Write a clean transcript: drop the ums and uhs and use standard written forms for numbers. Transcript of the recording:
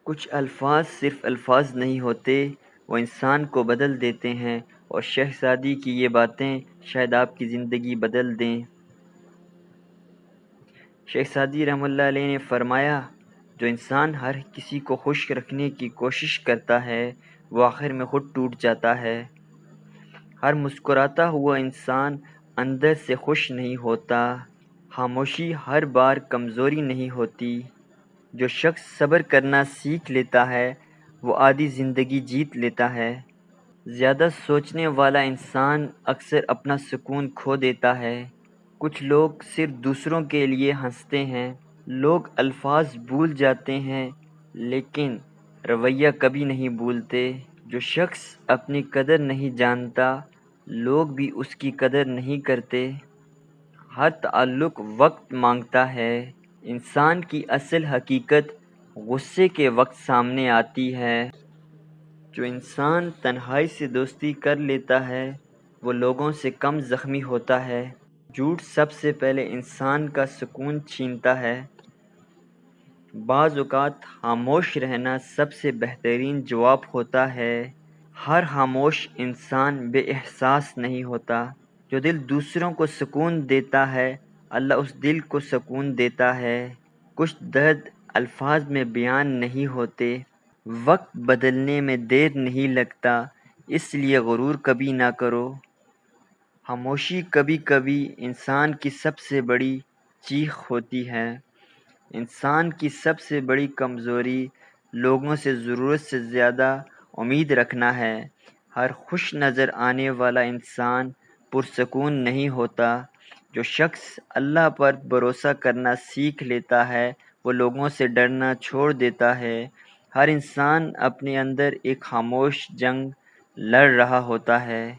کچھ الفاظ صرف الفاظ نہیں ہوتے، وہ انسان کو بدل دیتے ہیں، اور شہزادی کی یہ باتیں شاید آپ کی زندگی بدل دیں۔ شہزادی رحمۃ اللہ علیہ نے فرمایا، جو انسان ہر کسی کو خوش رکھنے کی کوشش کرتا ہے وہ آخر میں خود ٹوٹ جاتا ہے۔ ہر مسکراتا ہوا انسان اندر سے خوش نہیں ہوتا۔ خاموشی ہر بار کمزوری نہیں ہوتی۔ جو شخص صبر کرنا سیکھ لیتا ہے وہ آدھی زندگی جیت لیتا ہے۔ زیادہ سوچنے والا انسان اکثر اپنا سکون کھو دیتا ہے۔ کچھ لوگ صرف دوسروں کے لیے ہنستے ہیں۔ لوگ الفاظ بھول جاتے ہیں لیکن رویہ کبھی نہیں بھولتے۔ جو شخص اپنی قدر نہیں جانتا لوگ بھی اس کی قدر نہیں کرتے۔ ہر تعلق وقت مانگتا ہے۔ انسان کی اصل حقیقت غصے کے وقت سامنے آتی ہے۔ جو انسان تنہائی سے دوستی کر لیتا ہے وہ لوگوں سے کم زخمی ہوتا ہے۔ جھوٹ سب سے پہلے انسان کا سکون چھینتا ہے۔ بعض اوقات خاموش رہنا سب سے بہترین جواب ہوتا ہے۔ ہر خاموش انسان بے احساس نہیں ہوتا۔ جو دل دوسروں کو سکون دیتا ہے اللہ اس دل کو سکون دیتا ہے۔ کچھ درد الفاظ میں بیان نہیں ہوتے۔ وقت بدلنے میں دیر نہیں لگتا، اس لیے غرور کبھی نہ کرو۔ خاموشی کبھی کبھی انسان کی سب سے بڑی چیخ ہوتی ہے۔ انسان کی سب سے بڑی کمزوری لوگوں سے ضرورت سے زیادہ امید رکھنا ہے۔ ہر خوش نظر آنے والا انسان پرسکون نہیں ہوتا۔ جو شخص اللہ پر بھروسہ کرنا سیکھ لیتا ہے وہ لوگوں سے ڈرنا چھوڑ دیتا ہے۔ ہر انسان اپنے اندر ایک خاموش جنگ لڑ رہا ہوتا ہے۔